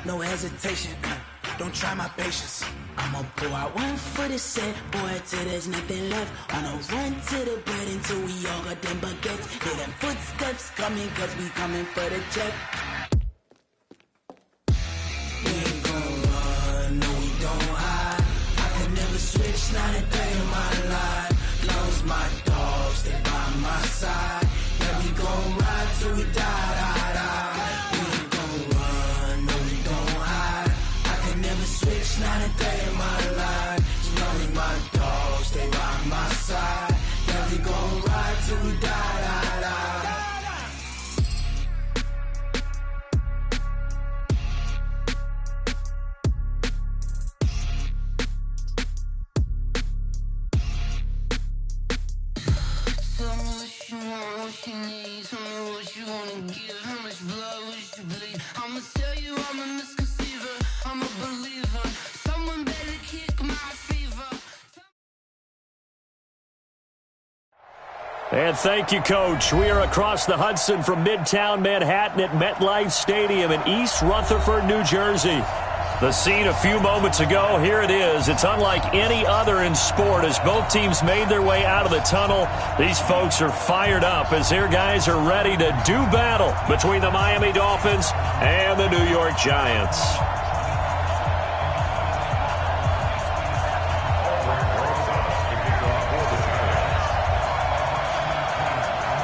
no hesitation. Don't try my patience. I'ma pour out one for the set, boy, till there's nothing left. On a run to the bread until we all got them baguettes. Hear them footsteps coming, cause we coming for the check. We ain't gon' run, no we don't hide. I could never switch, not a day in my life. Long as my dogs, they by my side. Yeah, we gon' ride till we die, die, die. We ain't gon' run, no we don't hide. I could never switch, not a day in my life. As long as my dogs, they by my side. Yeah, we gon' ride till we die, die, die. Tell me what you want, what you need. Tell me what you wanna give. How much blood would you bleed? I'ma tell you I'm a misconceiver. I'm a believer. Someone better kick my fever. And thank you, Coach. We are across the Hudson from Midtown Manhattan at MetLife Stadium in East Rutherford, New Jersey. The scene a few moments ago, here it is. It's unlike any other in sport as both teams made their way out of the tunnel. These folks are fired up as their guys are ready to do battle between the Miami Dolphins and the New York Giants.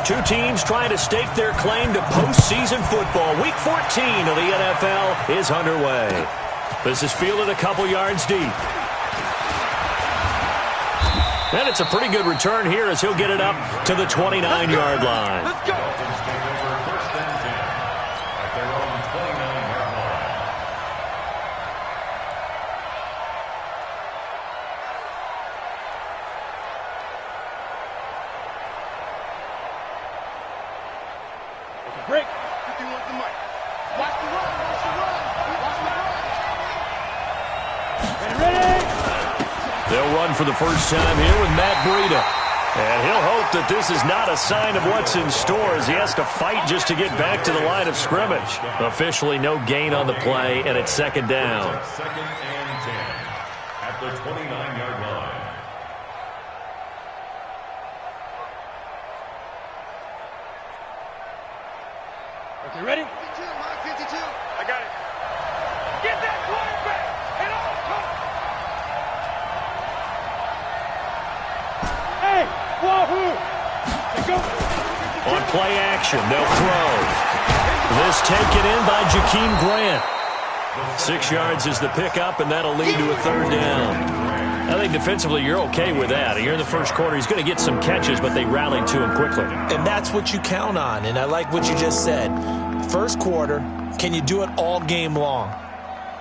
Two teams trying to stake their claim to postseason football. Week 14 of the NFL is underway. This is fielded a couple yards deep. And it's a pretty good return here as he'll get it up to the 29-yard line. Let's go. Break. If you want the mic. Watch the run. Watch the run. Watch the run. Ready. They'll run for the first time here with Matt Breida. And he'll hope that this is not a sign of what's in store as he has to fight just to get back to the line of scrimmage. Officially no gain on the play, and it's second down. Second and 10 at the 29-yard line. Okay, ready? 52, Mike, 52. I got it. Get that quarterback! And on, come! Hey, wahoo! Let's go. On play action, they'll throw. This taken in by Jakeem Grant. 6 yards is the pickup, and that'll lead to a third down. I think defensively you're okay with that. Here in the first quarter, he's going to get some catches, but they rallied to him quickly. And that's what you count on, and I like what you just said. First quarter, can you do it all game long?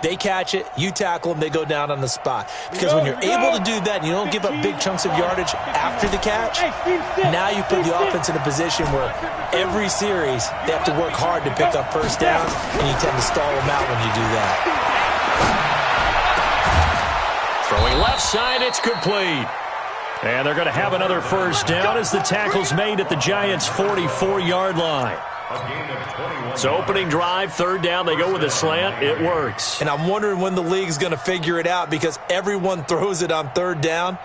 They catch it, you tackle them, they go down on the spot. Because when you're able to do that and you don't give up big chunks of yardage after the catch, now you put the offense in a position where every series they have to work hard to pick up first downs, and you tend to stall them out when you do that. Throwing left side, it's complete. And they're going to have another first down as the tackle's made at the Giants' 44-yard line. So opening drive, third down, they go with a slant. It works. And I'm wondering when the league's going to figure it out because everyone throws it on third down.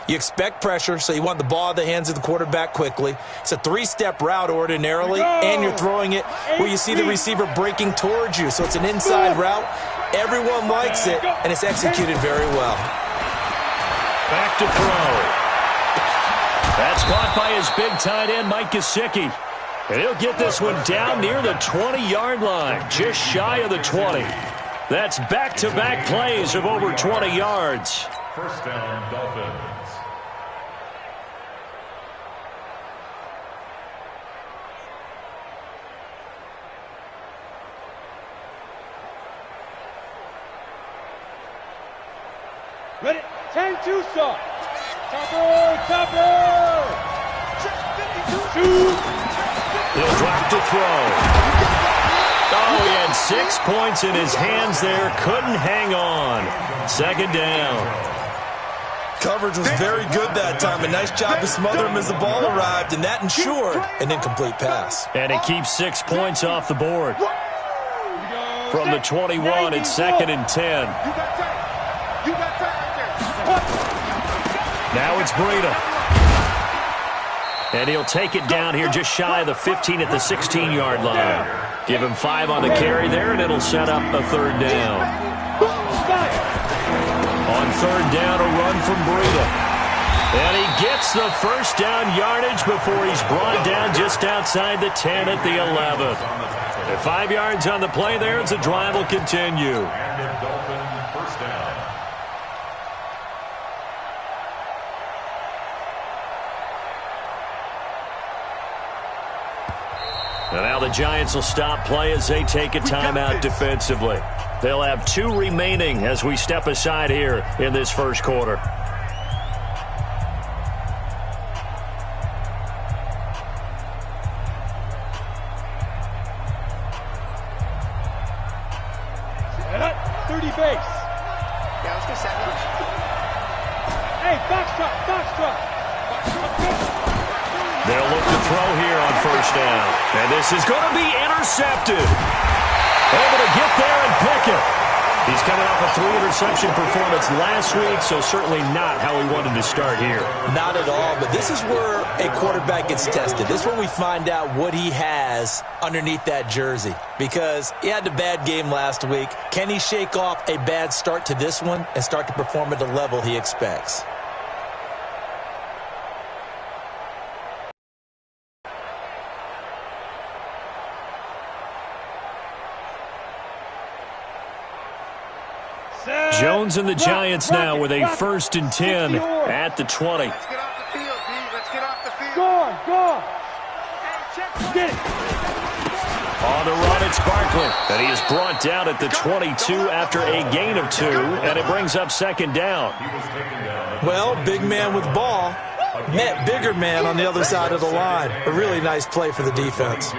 You expect pressure, so you want the ball in the hands of the quarterback quickly. It's a three-step route ordinarily, and you're throwing it where you see the receiver breaking towards you. So it's an inside route. Everyone likes it, and it's executed very well. Back to throw. That's caught by his big tight end, Mike Gesicki. And he'll get this one down near the 20-yard line, just shy of the 20. That's back-to-back plays of over 20 yards. First down, Dolphins. Ready? 10-2, sir. Topper! Shoot! He'll drop to throw. Oh, he had 6 points in his hands there. Couldn't hang on. Second down. Coverage was very good that time. A nice job to smother him as the ball arrived, and that ensured an incomplete pass. And it keeps 6 points off the board. From the 21, it's 2nd and 10. Now it's Breida. And he'll take it down here just shy of the 15 at the 16-yard line. Give him 5 on the carry there, and it'll set up a 3rd down. On 3rd down, a run from Breida. And he gets the 1st down yardage before he's brought down just outside the 10 at the 11. At 5 yards on the play there as the drive will continue. And now the Giants will stop play as they take a timeout defensively. They'll have 2 remaining as we step aside here in this first quarter. Set up, 30 base. Yeah, let's go set. Hey, box truck. They'll look to throw here on 1st down. And this is going to be intercepted. Able to get there and pick it. He's coming off a 3-interception performance last week, so certainly not how he wanted to start here. Not at all, but this is where a quarterback gets tested. This is where we find out what he has underneath that jersey. Because he had a bad game last week. Can he shake off a bad start to this one and start to perform at the level he expects? Jones and the Giants now with a 1st and 10 at the 20. Let's get off the field, D. Let's get off the field. Go. Get it. On the run, it's Barkley. And he is brought down at the 22 after a gain of 2, and it brings up 2nd down. Well, big man with ball met bigger man on the other side of the line. A really nice play for the defense.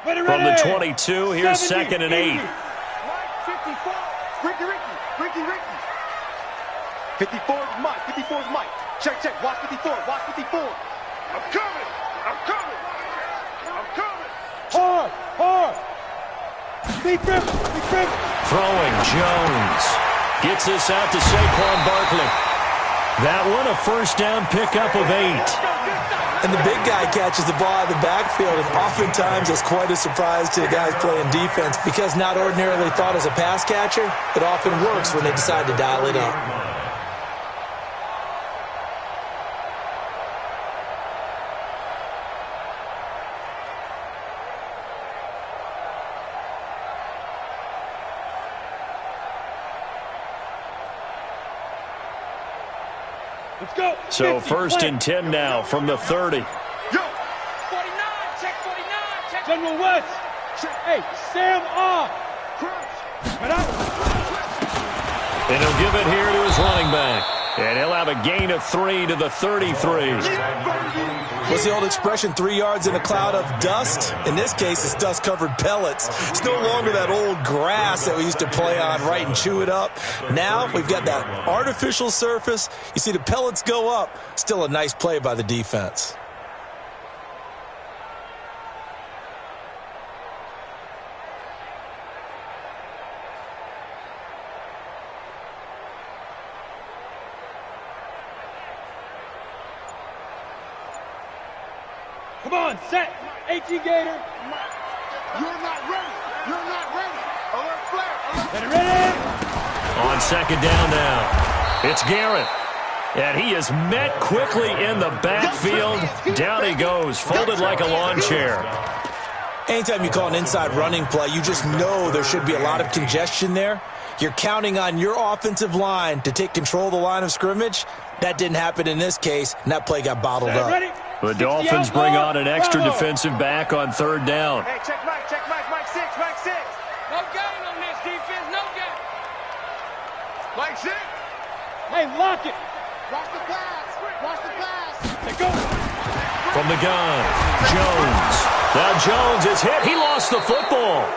From the 22, here's 2nd and 8. 54. Ricky. 54 is Mike. 54 is Mike. Check. Watch 54. I'm coming. Hard. Be grip. Throwing Jones. Gets this out to Saquon Barkley. That one, a 1st down pickup of 8. And the big guy catches the ball out of the backfield, and oftentimes it's quite a surprise to the guys playing defense because not ordinarily thought as a pass catcher, it often works when they decide to dial it up. Let's go. So 1st and 10 now from the 30. Yo. 49. Check 49. General West. Hey, Sam off. Right out. And he'll give it here to his running back. And he'll have a gain of 3 to the 33. What's the old expression, 3 yards in a cloud of dust? In this case, it's dust-covered pellets. It's no longer that old grass that we used to play on, right, and chew it up. Now we've got that artificial surface. You see the pellets go up. Still a nice play by the defense. Come on, set. 18 Gator. You're not ready. Alert flare. Get it ready. On 2nd down now, it's Garrett. And he is met quickly in the backfield. Down he goes, folded like a lawn chair. Anytime you call an inside running play, you just know there should be a lot of congestion there. You're counting on your offensive line to take control of the line of scrimmage. That didn't happen in this case, and that play got bottled up. Ready. The Dolphins bring on an extra defensive back on 3rd down. Hey, check Mike. Mike 6. No gain on this defense, no gain. Mike 6. Hey, lock it. Watch the pass. They go. From the gun, Jones. Now Jones is hit. He lost the football.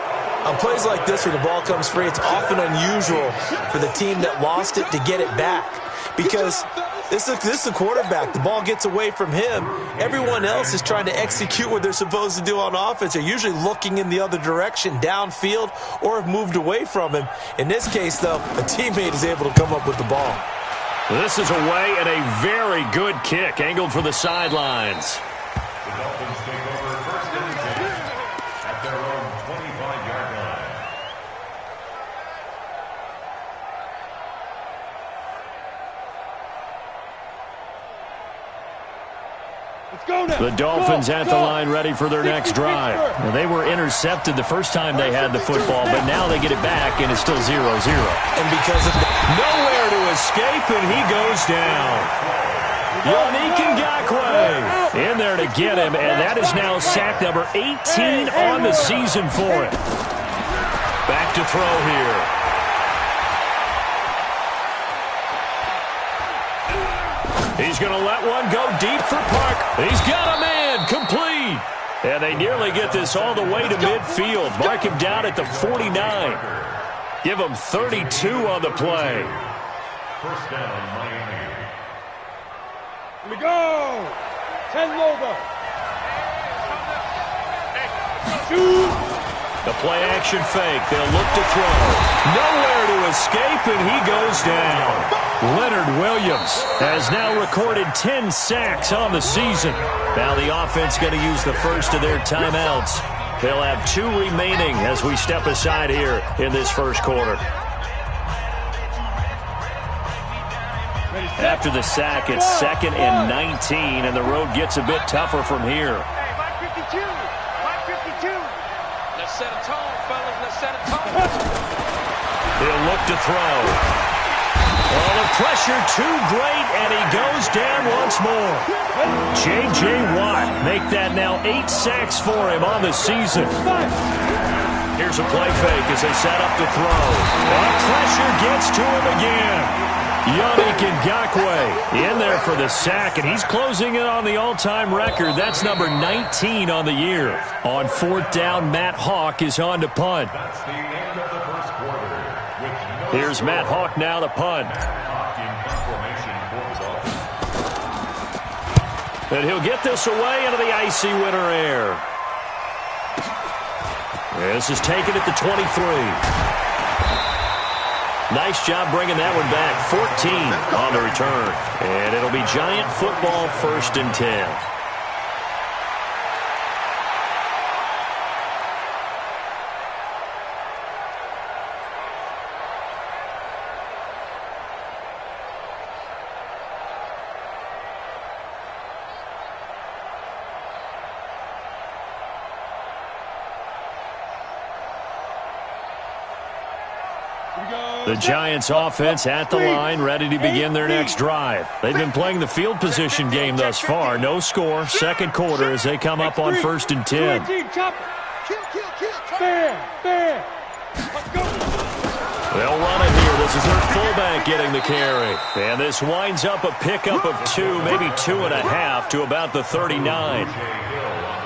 On plays like this where the ball comes free, it's often unusual for the team that lost it to get it back because This is the quarterback. The ball gets away from him. Everyone else is trying to execute what they're supposed to do on offense. They're usually looking in the other direction, downfield, or have moved away from him. In this case, though, a teammate is able to come up with the ball. This is away and a very good kick, angled for the sidelines. The Dolphins take over first and 10 at their own 25-yard line. The Dolphins at the line ready for their next drive. Well, they were intercepted the first time they had the football, but now they get it back, and it's still 0-0. And because of nowhere to escape, and he goes down. Yannick Ngakoue in there to get him, and that is now sack number 18 on the season for him. Back to throw here. He's going to let one go deep for Park. He's got a man, complete. And they nearly get this all the way to midfield. Mark him down at the 49. Give him 32 on the play. First down, Miami. Here we go. 10 logo. Shoot. The play-action fake. They'll look to throw. Nowhere to escape, and he goes down. Leonard Williams has now recorded 10 sacks on the season. Now the offense going to use the first of their timeouts. They'll have 2 remaining as we step aside here in this first quarter. After the sack, it's 2nd and 19, and the road gets a bit tougher from here. Hey, 552. 552. Let's set a tone, fellas. Let's set a tone. He'll look to throw. Oh, the pressure too great, and he goes down once more. J.J. Watt make that now 8 sacks for him on the season. Here's a play fake as they set up to throw. The pressure gets to him again. Yannick Ngakoue in there for the sack, and he's closing in on the all-time record. That's number 19 on the year. On 4th down, Matt Hawk is on to punt. That's the end of the first quarter. Here's Matt Hawk now to punt. And he'll get this away into the icy winter air. This is taken at the 23. Nice job bringing that one back. 14 on the return. And it'll be Giant football, 1st and 10. The Giants offense at the line, ready to begin their next drive. They've been playing the field position game thus far. No score, 2nd quarter as they come up on 1st and 10. They'll run it here. This is their fullback getting the carry. And this winds up a pickup of 2, maybe 2.5 to about the 39.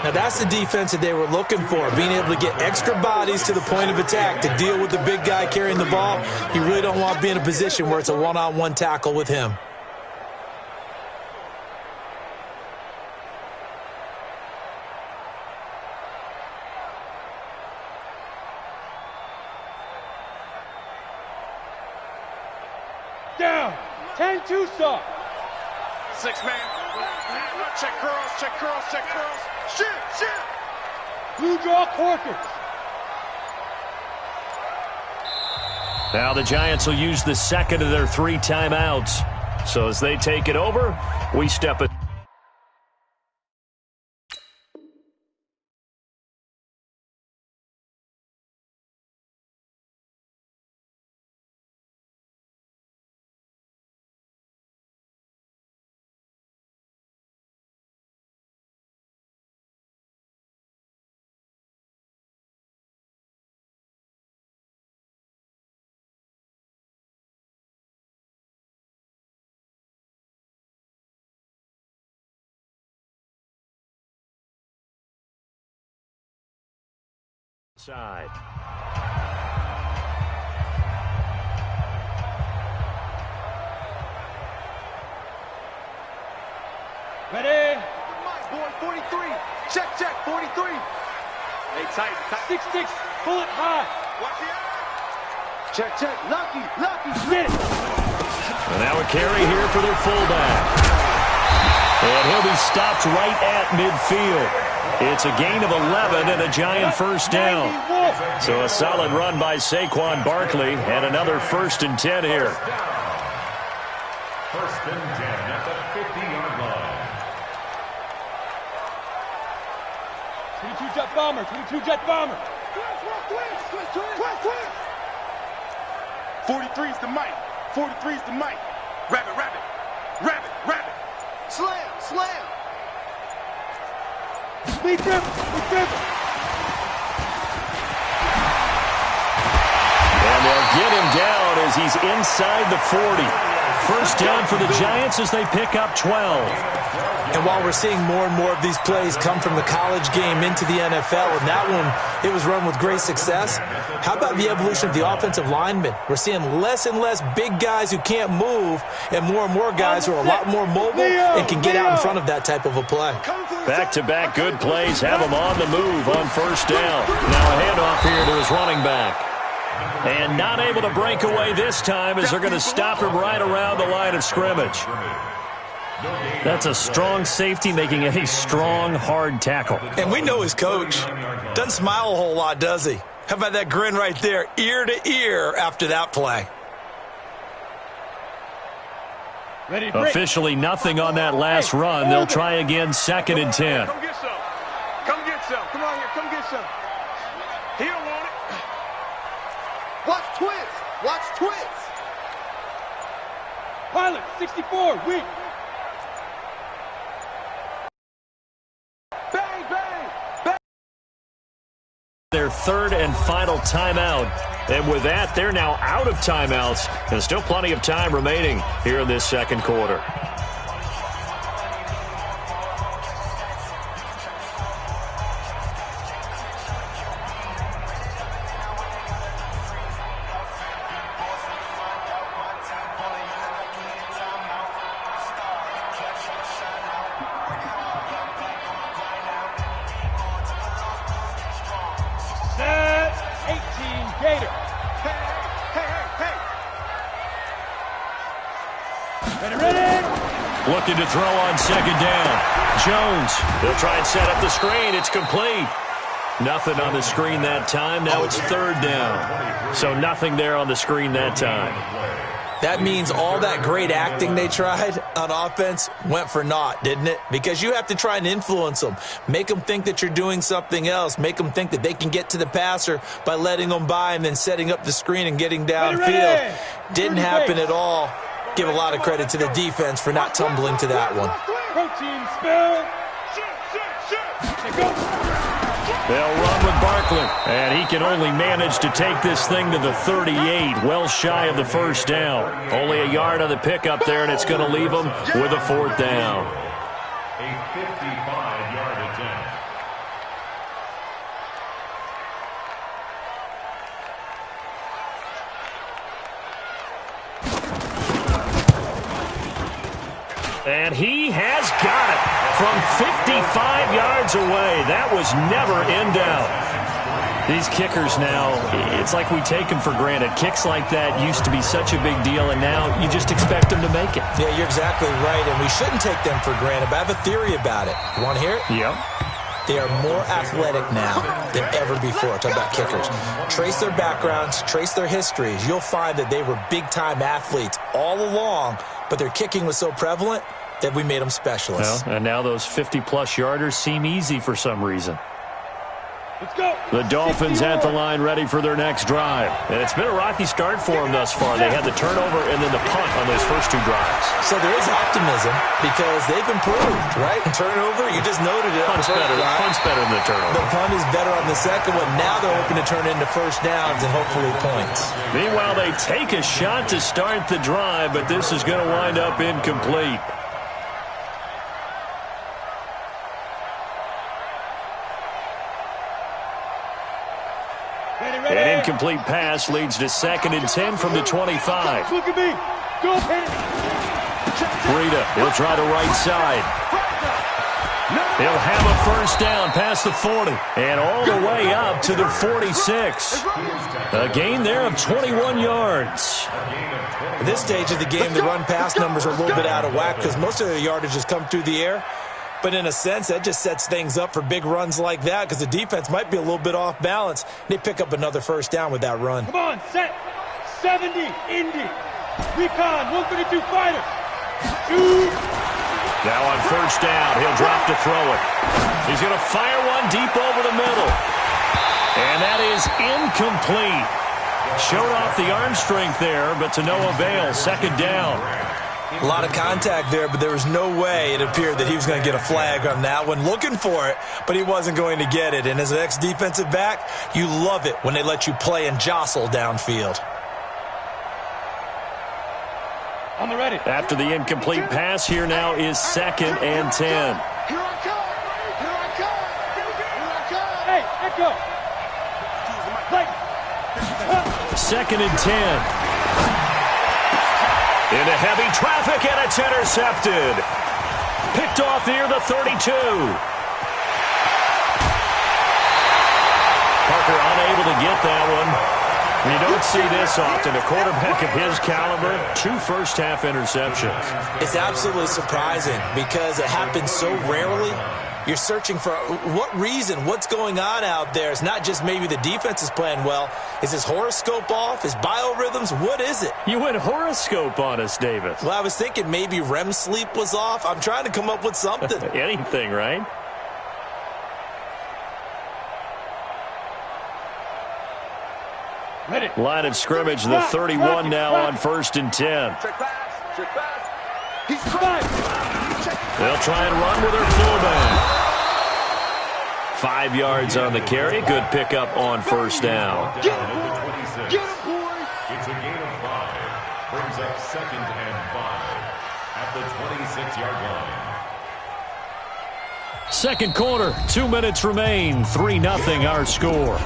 Now, that's the defense that they were looking for, being able to get extra bodies to the point of attack to deal with the big guy carrying the ball. You really don't want to be in a position where it's a one-on-one tackle with him. Down. 10-2 stop. 6-man. Check curls, check curls, check curls. Shoot, shoot. Blue draw Corkers. Now the Giants will use the 2nd of their 3 timeouts. So as they take it over, we step it. Side. Ready? Boy, 43. Check, 43. Hey, tight. 6-6. Pull it high. Watch the eye. Check. Lucky. Get it. And now a carry here for their fullback. And he'll be stopped right at midfield. It's a gain of 11 and a giant first down. So a solid run by Saquon Barkley and another 1st and 10 here. 1st and 10 at the 50-yard line. 22 jet bomber. 43's the mic. 43's the mic. Rabbit. Slam. Speed dribble. And they'll get him down as he's inside the 40. First down for the Giants as they pick up 12. And while we're seeing more and more of these plays come from the college game into the NFL, and that one, it was run with great success, how about the evolution of the offensive linemen? We're seeing less and less big guys who can't move and more guys who are a lot more mobile and can get out in front of that type of a play. Back-to-back good plays have him on the move on first down. Now a handoff here to his running back. And not able to break away this time as they're going to stop him right around the line of scrimmage. That's a strong safety making a strong, hard tackle. And we know his coach. Doesn't smile a whole lot, does he? How about that grin right there, ear to ear after that play? Officially nothing on that last run. They'll try again, 2nd and 10. Come get some. Come on here. Come get some. He don't want it. Watch twins. Pilot, 64, weak. Bang. Their 3rd and final timeout. And with that, they're now out of timeouts. And still plenty of time remaining here in this 2nd quarter. Looking to throw on 2nd down. Jones, they'll try and set up the screen. It's complete. Nothing on the screen that time. Now it's 3rd down. So nothing there on the screen that time. That means all that great acting they tried on offense went for naught, didn't it? Because you have to try and influence them. Make them think that you're doing something else. Make them think that they can get to the passer by letting them by and then setting up the screen and getting downfield. Didn't happen at all. Give a lot of credit to the defense for not tumbling to that one. Protein spill. They'll run with Barkley, and he can only manage to take this thing to the 38, well shy of the 1st down. Only a yard on the pickup there, and it's going to leave him with a 4th down. A 55-yard attempt. And he has got it from 55 yards away. That was never in doubt. These kickers now, it's like we take them for granted. Kicks like that used to be such a big deal, and now you just expect them to make it. Yeah, you're exactly right, and we shouldn't take them for granted, but I have a theory about it. You want to hear it? Yep. They are more athletic now than ever before. Talk about kickers. Trace their backgrounds, trace their histories. You'll find that they were big-time athletes all along, but their kicking was so prevalent that we made them specialists. Well, and now those 50-plus yarders seem easy for some reason. Let's go. The Dolphins at the line ready for their next drive. And it's been a rocky start for them thus far. They had the turnover and then the punt on those first 2 drives. So there is optimism because they've improved, right? Turnover, you just noted it. Punt's better than the turnover. The punt is better on the second one. Now they're hoping to turn into first downs and hopefully points. Meanwhile, they take a shot to start the drive, but this is going to wind up incomplete. An incomplete pass leads to 2nd and 10 from the 25. Look at me. Go, Penny. Breida, he'll try the right side. He'll have a first down past the 40 and all the way up to the 46. A gain there of 21 yards. At this stage of the game, the run-pass numbers are a little bit out of whack because most of the yardage has come through the air. But in a sense, that just sets things up for big runs like that because the defense might be a little bit off balance. They pick up another first down with that run. Come on, set. 70, Indy. Recon, 132 fighter. Shoot. Now on first down, he'll drop to throw it. He's going to fire one deep over the middle. And that is incomplete. Showed off the arm strength there, but to no avail. Second down. A lot of contact there, but there was no way it appeared that he was going to get a flag on that one. Looking for it, but he wasn't going to get it. And as an ex-defensive back, you love it when they let you play and jostle downfield. On the ready. After the incomplete pass, here now is 2nd and 10. Here I come. Here I come. Here I come. Hey, let go. Play. 2nd and 10. Into heavy traffic, and it's intercepted. Picked off near the 32. Parker unable to get that one. You don't see this often. A quarterback of his caliber, 2 first-half interceptions. It's absolutely surprising because it happens so rarely. You're searching for what reason, what's going on out there. It's not just maybe the defense is playing well. Is his horoscope off? His biorhythms? What is it? You went horoscope on us, Davis. Well, I was thinking maybe REM sleep was off. I'm trying to come up with something. Anything, right? Line of scrimmage, the 31 now on 1st and 10. Check pass. Check pass. He's trying. They'll try and run with their fullback. 5 yards on the carry. Good pickup on first down. Get him, boy. It's a gain of 5. Brings up 2nd and 5 at the 26-yard line. Second quarter, 2 minutes remain. 3-0 our score.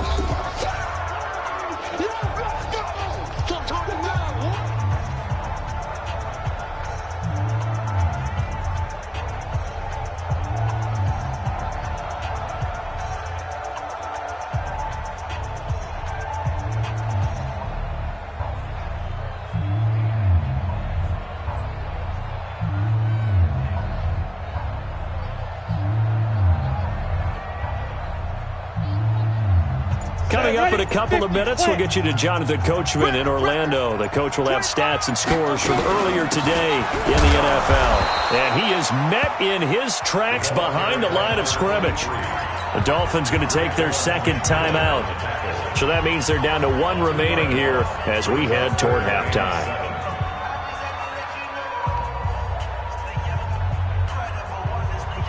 Coming up in a couple of minutes, we'll get you to Jonathan Coachman in Orlando. The coach will have stats and scores from earlier today in the NFL. And he is met in his tracks behind the line of scrimmage. The Dolphins going to take their 2nd timeout. So that means they're down to 1 remaining here as we head toward halftime.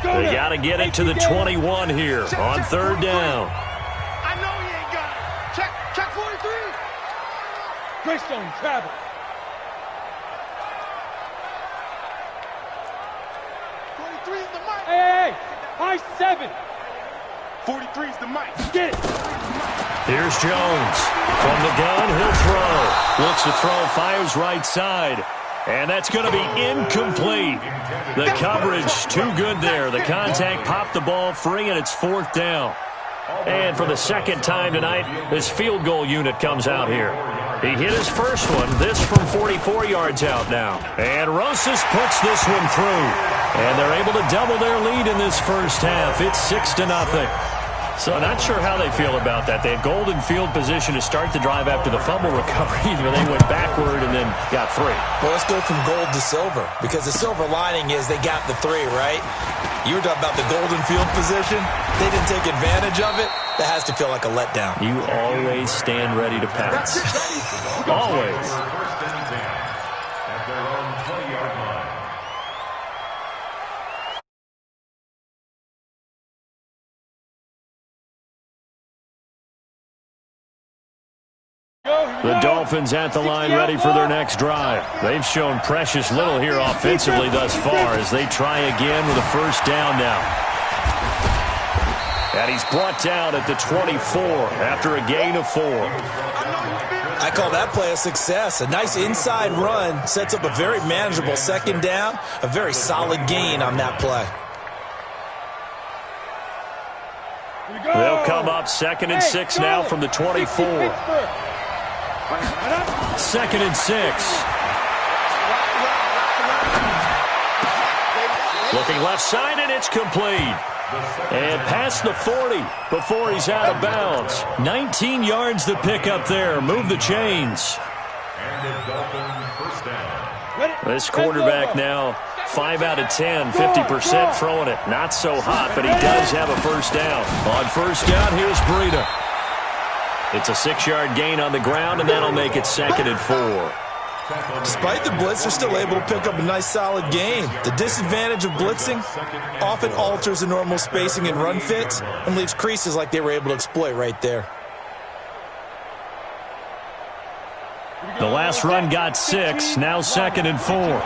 They got to get it to the 21 here on 3rd down. Check 43. Greystone travel. 23 is the mic. Hey, high 7. 43 is the mic. Get it. Here's Jones. From the gun, he'll throw. Looks to throw, fires right side. And that's going to be incomplete. The coverage too good there. The contact popped the ball free, and it's 4th down. And for the 2nd time tonight, this field goal unit comes out here. He hit his first one, this from 44 yards out now. And Rosas puts this one through. And they're able to double their lead in this first half. It's 6-0. So not sure how they feel about that. They had golden field position to start the drive after the fumble recovery, but they went backward and then got 3. Well, let's go from gold to silver, because the silver lining is they got the 3, right? You were talking about the golden field position. They didn't take advantage of it. That has to feel like a letdown. You always stand ready to pounce. Always. First and 10 at their own 20-yard line. The Dolphins at the line ready for their next drive. They've shown precious little here offensively thus far as they try again with a first down now. And he's brought down at the 24 after a gain of 4. I call that play a success. A nice inside run sets up a very manageable second down, a very solid gain on that play. They'll come up 2nd and 6 now from the 24. 2nd and 6. Looking left side, and it's complete. And past the 40 before he's out of bounds. 19 yards to pick up there. Move the chains. This quarterback now 5 out of 10, 50% throwing it. Not so hot, but he does have a first down. On first down, here's Breida. It's a 6-yard gain on the ground, and that'll make it 2nd and 4. Despite the blitz, they're still able to pick up a nice, solid gain. The disadvantage of blitzing often alters the normal spacing and run fits and leaves creases like they were able to exploit right there. The last run got 6, now 2nd and 4.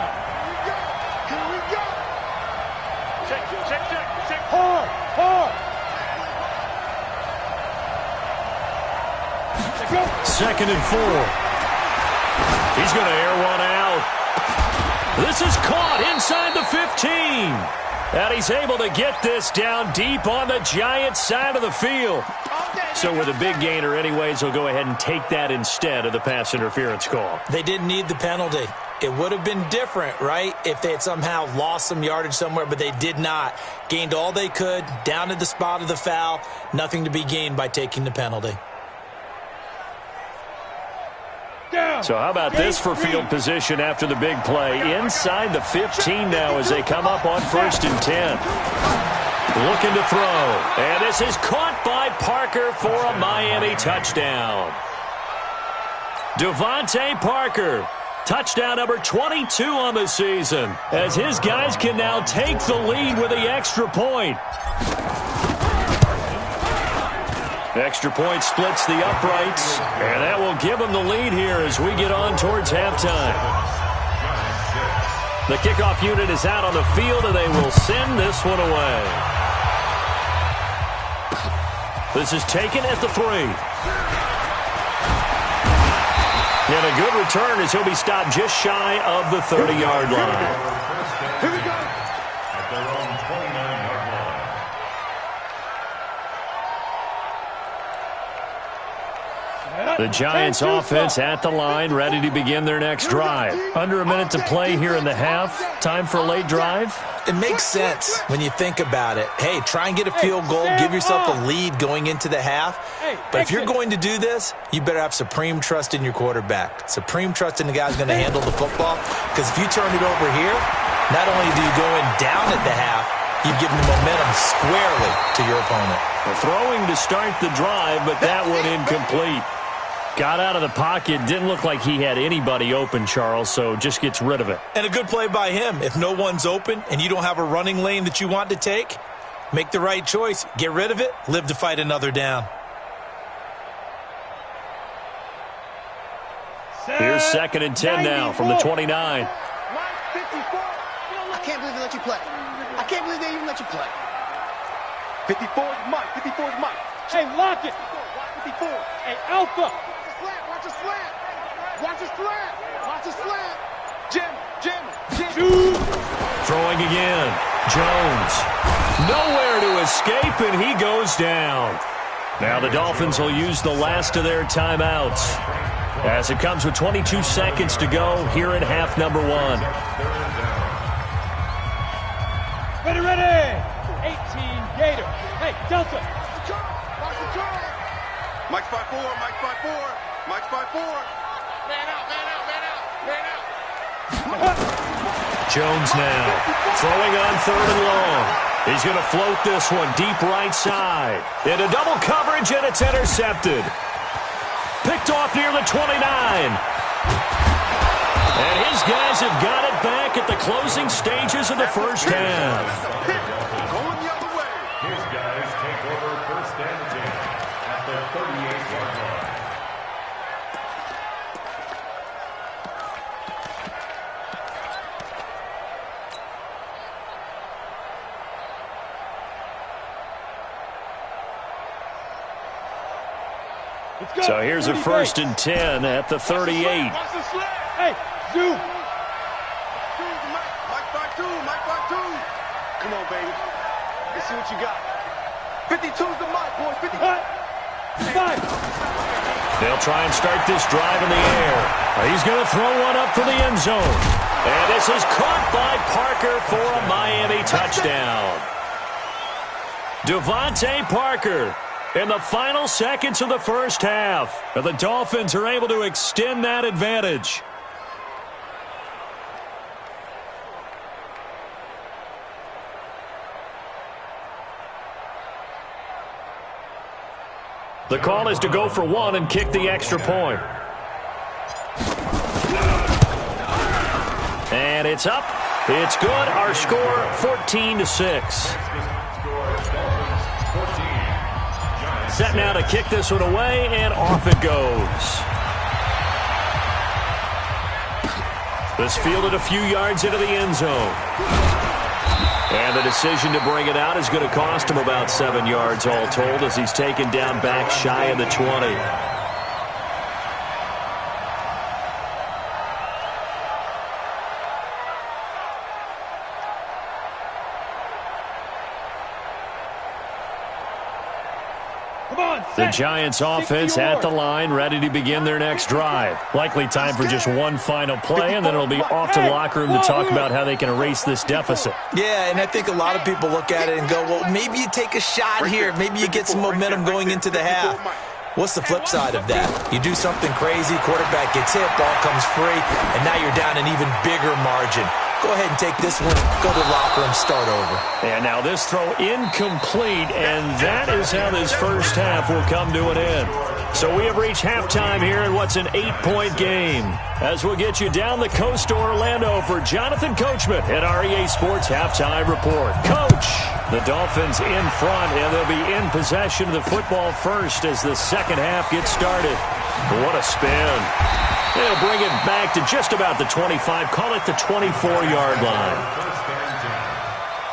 Second and 4. He's going to air one out. This is caught inside the 15. And he's able to get this down deep on the Giants' side of the field. So with a big gainer anyways, he'll go ahead and take that instead of the pass interference call. They didn't need the penalty. It would have been different, right, if they had somehow lost some yardage somewhere, but they did not. Gained all they could, down to the spot of the foul. Nothing to be gained by taking the penalty. So how about this for field position after the big play? Inside the 15 now as they come up on 1st and 10. Looking to throw. And this is caught by Parker for a Miami touchdown. Devontae Parker, touchdown number 22 on the season, as his guys can now take the lead with the extra point. Extra point splits the uprights, and that will give them the lead here as we get on towards halftime. The kickoff unit is out on the field, and they will send this one away. This is taken at the 3. And a good return as he'll be stopped just shy of the 30-yard line. Here we go. At their own 29-yard line. The Giants offense at the line, ready to begin their next drive. Under a minute to play here in the half. Time for a late drive. It makes sense when you think about it. Hey, try and get a field goal, give yourself a lead going into the half. But if you're going to do this, you better have supreme trust in your quarterback. Supreme trust in the guy who's going to handle the football. Because if you turn it over here, not only do you go in down at the half, you've given the momentum squarely to your opponent. Throwing to start the drive, but that one incomplete. Got out of the pocket. Didn't look like he had anybody open, Charles, so just gets rid of it. And a good play by him. If no one's open and you don't have a running lane that you want to take, make the right choice. Get rid of it. Live to fight another down. Here's 2nd and 10 now from the 29. I can't believe they let you play. I can't believe they even let you play. 54 is Mike. 54 is Mike. Hey, lock it. 54. Hey, Alpha. Watch a slant. Watch a slant. Watch a slant. Jim. Shoot. Throwing again. Jones. Nowhere to escape, and he goes down. Now the Dolphins will use the last of their timeouts as it comes with 22 seconds to go here in half number 1. Ready. 18 Gator. Hey, Delta. Watch the curl. Mike's 5-4. Mike's 5-4. Mike's 5-4. Man out. Jones now throwing on 3rd and long. He's going to float this one deep right side. Into double coverage, and it's intercepted. Picked off near the 29. And his guys have got it back at the closing stages of the first half. Going the other way. His guys take over 1st and 10 at the 38-yard line. So here's a 1st and 10 at the 38. Hey, Zoom. Mike 5-2. Mike 5-2. Come on, baby. Let's see what you got. 52's the mic, boys. 50. They'll try and start this drive in the air. He's going to throw one up for the end zone. And this is caught by Parker for a Miami touchdown. Devontae Parker in the final seconds of the first half. And the Dolphins are able to extend that advantage. The call is to go for one and kick the extra point. And it's up. It's good. Our score, 14-6. Set now to kick this one away, and off it goes. This fielded a few yards into the end zone. And the decision to bring it out is going to cost him about 7 yards all told as he's taken down back shy of the 20. The Giants offense at the line, ready to begin their next drive. Likely time for just one final play, and then it'll be off to the locker room to talk about how they can erase this deficit. Yeah, and I think a lot of people look at it and go, well, maybe you take a shot here. Maybe you get some momentum going into the half. What's the flip side of that? You do something crazy, quarterback gets hit, ball comes free, and now you're down an even bigger margin. Go ahead and take this one, go to the locker room, start over. And now this throw incomplete, and that is how this first half will come to an end. So we have reached halftime here in what's an 8-point game. As we'll get you down the coast to Orlando for Jonathan Coachman at our EA Sports Halftime Report. Coach, the Dolphins in front, and they'll be in possession of the football first as the second half gets started. What a spin. They'll bring it back to just about the 25, call it the 24-yard line. First and 10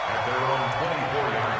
at their own 24-yard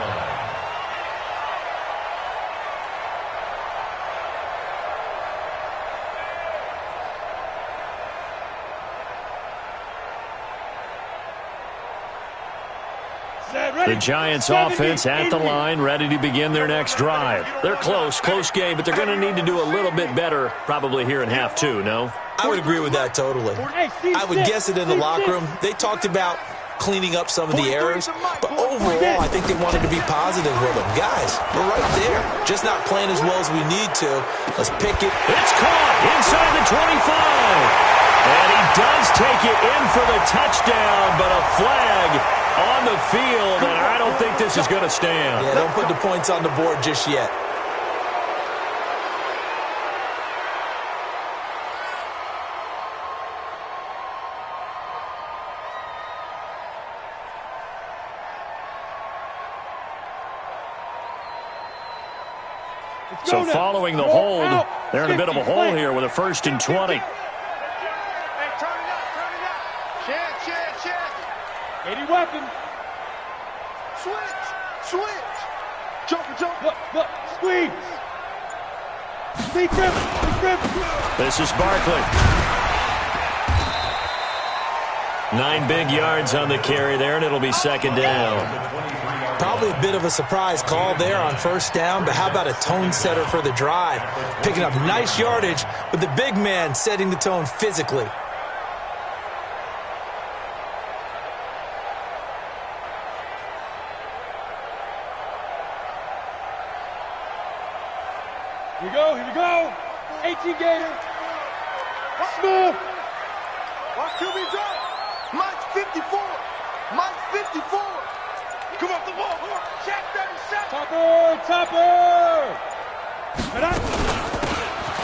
line. The Giants offense at the line, ready to begin their next drive. They're close game, but they're going to need to do a little bit better probably here in half two, no? I would agree with that totally. I would guess it in the locker room. They talked about cleaning up some of the errors, but overall, I think they wanted to be positive with them. Guys, we're right there. Just not playing as well as we need to. Let's pick it. It's caught inside the 25. And he does take it in for the touchdown, but a flag on the field, and I don't think this is going to stand. Yeah, don't put the points on the board just yet. So following the hold, they're in a bit of a hole here with a 1st and 20. Any weapon. Switch. Jump. Look. Squeeze. Speed grip. This is Barkley. 9 big yards on the carry there, and it'll be second down. Probably a bit of a surprise call there on first down, but how about a tone setter for the drive? Picking up nice yardage, but the big man setting the tone physically. Here we go. 18 Gator. Smooth. Watch QB drop. Mike's 54. Come off the ball. Check that. Topper.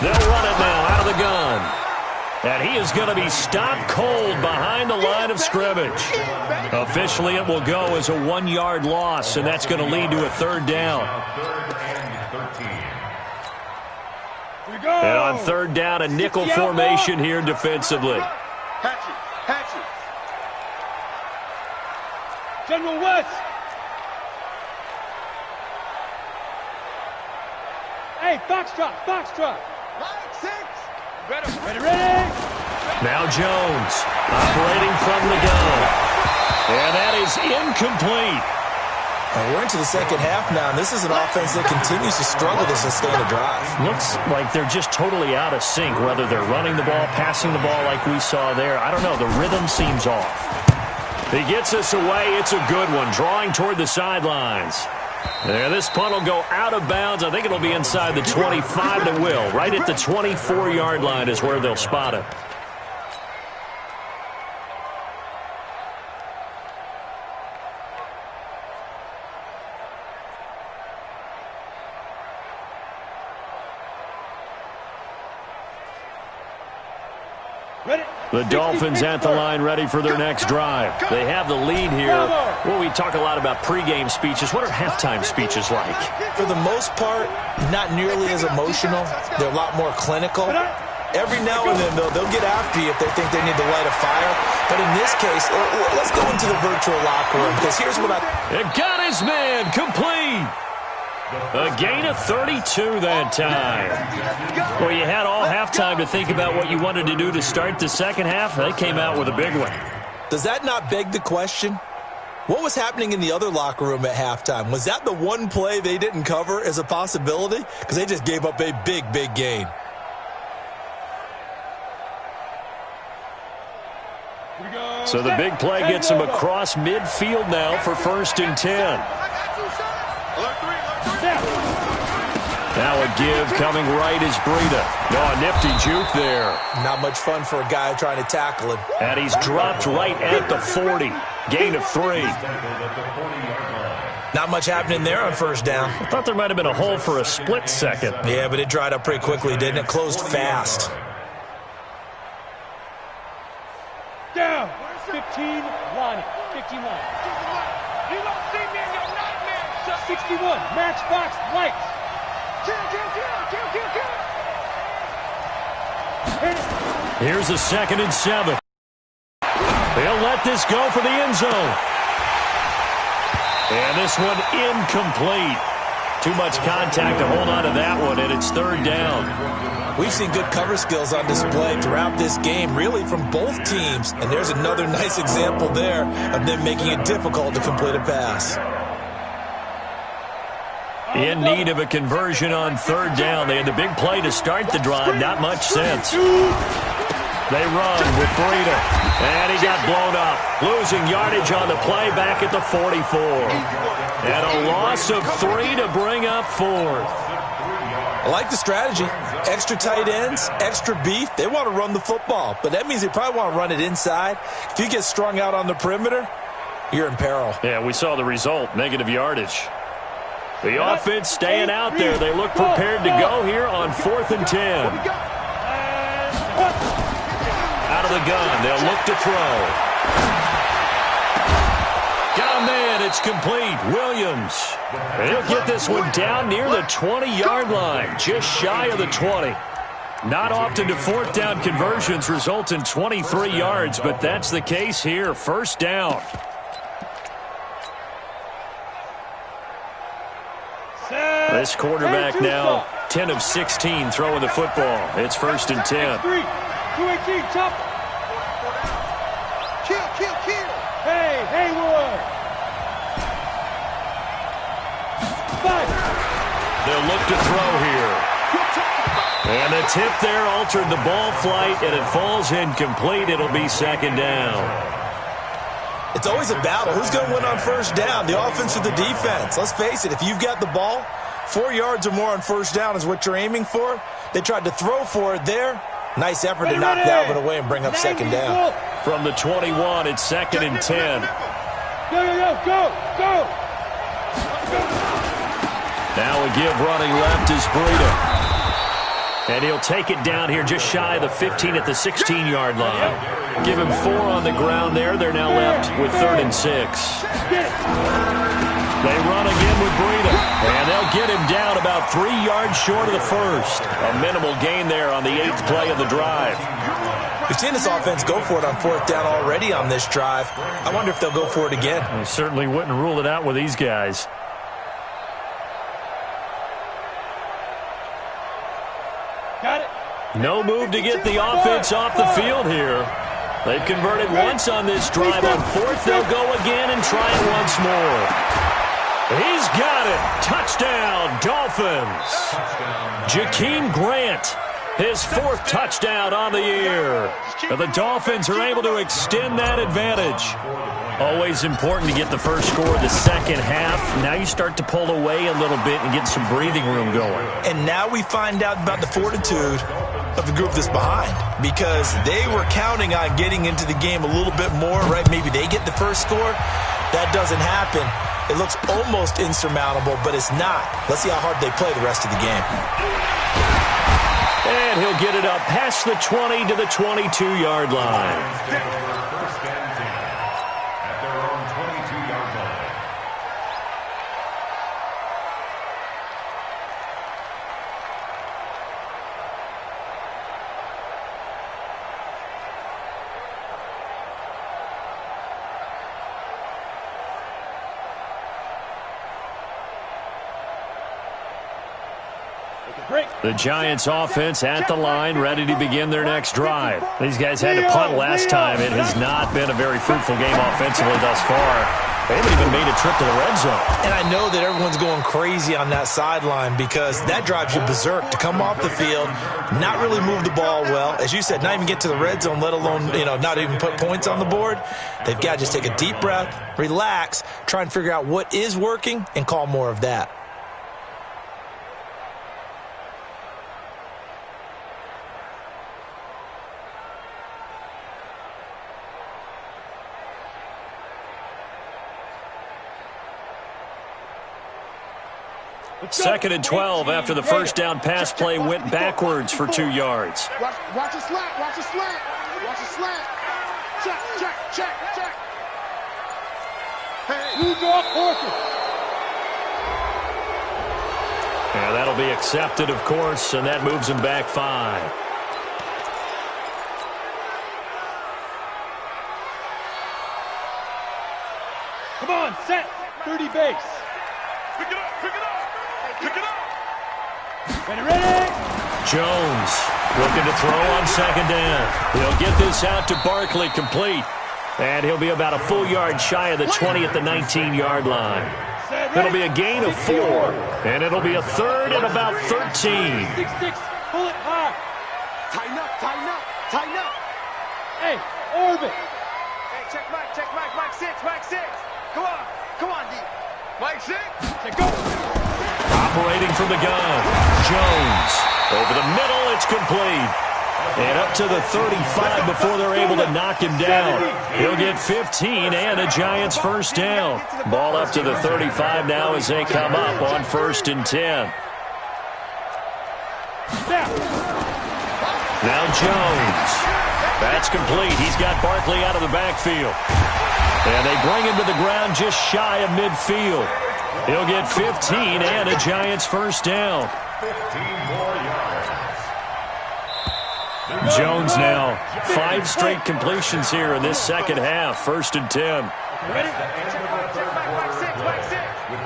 They'll run it now out of the gun. And he is going to be stopped cold behind the line of scrimmage. Officially, it will go as a 1-yard loss, and that's going to lead to a 3rd down. 3rd and 13. And on 3rd down, a nickel formation here defensively. Hatchet. General West. Hey, Foxtrot. Line 6. Ready. Now Jones operating from the gun. And that is incomplete. And we're into the second half now, and this is an offense that continues to struggle to sustain a drive. Looks like they're just totally out of sync, whether they're running the ball, passing the ball like we saw there. I don't know. The rhythm seems off. He gets us away. It's a good one, drawing toward the sidelines. There, this punt will go out of bounds. I think it'll be inside the 25, and it will. Right at the 24-yard line is where they'll spot it. The Dolphins at the line ready for their next drive. They have the lead here. Well, we talk a lot about pregame speeches. What are halftime speeches like? For the most part, not nearly as emotional. They're a lot more clinical. Every now and then, though, they'll get after you if they think they need to light a fire. But in this case, let's go into the virtual locker room, because here's what It got his man complete. A gain of 32 that time. Well, you had all halftime to think about what you wanted to do to start the second half. They came out with a big one. Does that not beg the question? What was happening in the other locker room at halftime? Was that the one play they didn't cover as a possibility? Because they just gave up a big, big gain. So the big play gets them across midfield now for 1st and 10. Now a give coming right is Breida. Oh, a nifty juke there. Not much fun for a guy trying to tackle him. And he's dropped right at the 40. Gain of 3. Not much happening there on first down. I thought there might have been a hole for a split second. Yeah, but it dried up pretty quickly, didn't it? Closed fast. Down. 15 line. 15 line. You don't see me in your nightmare. 61. Matchbox lights. Here's a 2nd and 7. They'll let this go for the end zone. And this one incomplete. Too much contact to hold on to that one, and it's 3rd down. We've seen good cover skills on display throughout this game, really from both teams. And there's another nice example there of them making it difficult to complete a pass. In need of a conversion on 3rd down. They had the big play to start the drive. Not much sense. They run with Breida. And he got blown up. Losing yardage on the play back at the 44. And a loss of 3 to bring up 4th. I like the strategy. Extra tight ends, extra beef. They want to run the football. But that means they probably want to run it inside. If you get strung out on the perimeter, you're in peril. Yeah, we saw the result. Negative yardage. The offense staying out there. They look prepared to go here on 4th and 10. Out of the gun. They'll look to throw. Got a man. It's complete. Williams. And he'll get this one down near the 20-yard line. Just shy of the 20. Not often do 4th down conversions result in 23 yards, but that's the case here. 1st down. This quarterback now 10 of 16 throwing the football. It's 1st and 10. 218, chop. Kill. Hey, Haywood. 5. They'll look to throw here. And the tip there altered the ball flight, and it falls incomplete. It'll be 2nd down. It's always a battle. Who's going to win on 1st down, the offense or the defense? Let's face it, if you've got the ball, 4 yards or more on 1st down is what you're aiming for. They tried to throw for it there. Nice effort to knock that one away and bring up 2nd down. From the 21, it's 2nd and 10. Go. Now a give running left is Breida. And he'll take it down here just shy of the 15 at the 16-yard line. Give him 4 on the ground there. They're now left with 3rd and 6. They run again with Breida. And they'll get him down about 3 yards short of the 1st. A minimal gain there on the 8th play of the drive. We've seen this offense go for it on 4th down already on this drive. I wonder if they'll go for it again. I certainly wouldn't rule it out with these guys. Got it. No move to get the offense off the field here. They've converted once on this drive. On 4th, they'll go again and try it once more. He's got it. Touchdown, Dolphins. Jakeem Grant, his 4th touchdown on the year. The Dolphins are able to extend that advantage. Always important to get the first score of the second half. Now you start to pull away a little bit and get some breathing room going. And now we find out about the fortitude of the group that's behind, because they were counting on getting into the game a little bit more, right? Maybe they get the first score. That doesn't happen. It looks almost insurmountable, but it's not. Let's see how hard they play the rest of the game. And he'll get it up past the 20 to the 22-yard line. First and 10 at their own 22-yard line. The Giants offense at the line, ready to begin their next drive. These guys had to punt last time. It has not been a very fruitful game offensively thus far. They haven't even made a trip to the red zone. And I know that everyone's going crazy on that sideline because that drives you berserk to come off the field, not really move the ball well. As you said, not even get to the red zone, let alone, not even put points on the board. They've got to just take a deep breath, relax, try and figure out what is working, and call more of that. Second and 12 after the first down pass play went backwards for 2 yards. Watch a slant. Watch a slant. Watch a slant. Check. Hey. Who's off horses? Yeah, that'll be accepted, of course, and that moves him back 5. Come on, set. 30 base. Pick it up. Ready? Jones looking to throw on second down. He'll get this out to Barkley, complete. And he'll be about a full yard shy of the 20 at the 19-yard line. It'll be a gain of 4, and it'll be a third and about 13. 6-6, pull it high. Tighten up. Hey, orbit. Hey, check Mike 6. Come on, D. Mike 6. Say go. Operating from the gun, Jones. Over the middle, it's complete. And up to the 35 before they're able to knock him down. He'll get 15 and a Giants first down. Ball up to the 35 now as they come up on 1st and 10. Now Jones. That's complete. He's got Barkley out of the backfield. And they bring him to the ground just shy of midfield. He'll get 15 and a Giants first down. 15 more yards. Jones now 5 straight completions here in this second half. 1st and 10. Ready?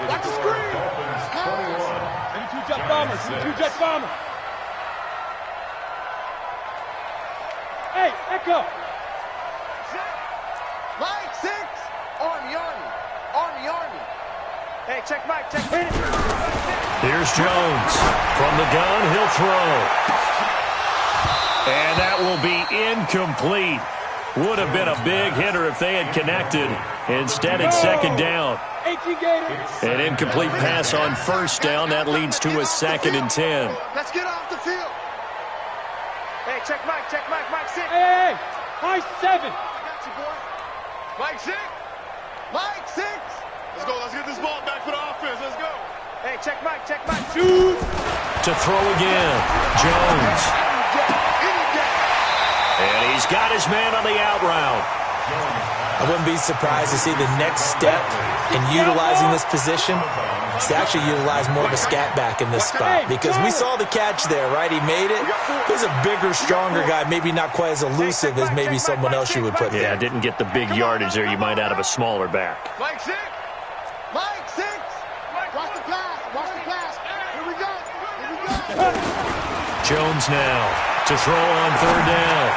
Watch the screen. 2 jet bombers. Hey, Echo. Mike 6. Army. Hey, check Mike. Here's Jones. From the gun, he'll throw. And that will be incomplete. Would have been a big hitter if they had connected. Instead, it's second down. An incomplete pass on first down. That leads to a 2nd and 10. Let's get off the field. Hey, check Mike 6. Hey, high 7. I got you, boy. Mike 6. Let's get this ball back for the offense. Let's go. Hey, check Mike. Shoot. To throw again, Jones. And he's got his man on the out route. I wouldn't be surprised to see the next step in utilizing this position is to actually utilize more of a scat back in this spot, because we saw the catch there, right? He made it. He's a bigger, stronger guy, maybe not quite as elusive as maybe someone else you would put there. Yeah, didn't get the big yardage there you might out of a smaller back. Mike 6. Watch the pass. Here we go. Jones now to throw on 3rd down.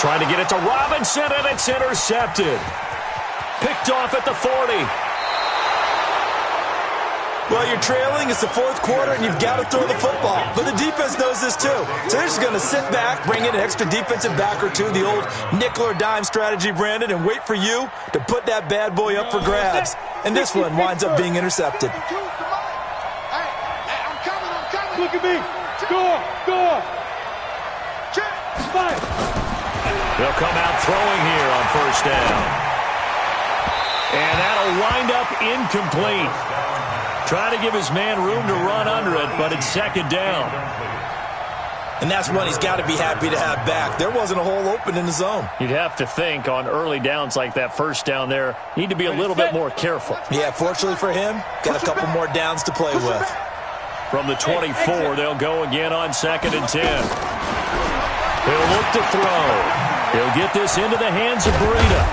Trying to get it to Robinson, and it's intercepted. Picked off at the 40. Well, you're trailing. It's the fourth quarter, and you've got to throw the football. But the defense knows this, too. So they're just going to sit back, bring in an extra defensive back or two, the old nickel or dime strategy, Brandon, and wait for you to put that bad boy up for grabs. And this one winds up being intercepted. Look at me. Score. Fire. They'll come out throwing here on first down. And that'll wind up incomplete. Trying to give his man room to run under it, but it's second down. And that's one he's got to be happy to have back. There wasn't a hole open in the zone. You'd have to think on early downs like that first down there, need to be a little bit more careful. Yeah, fortunately for him, got a couple more downs to play with. From the 24, they'll go again on 2nd and 10. He'll look to throw. He'll get this into the hands of Breida.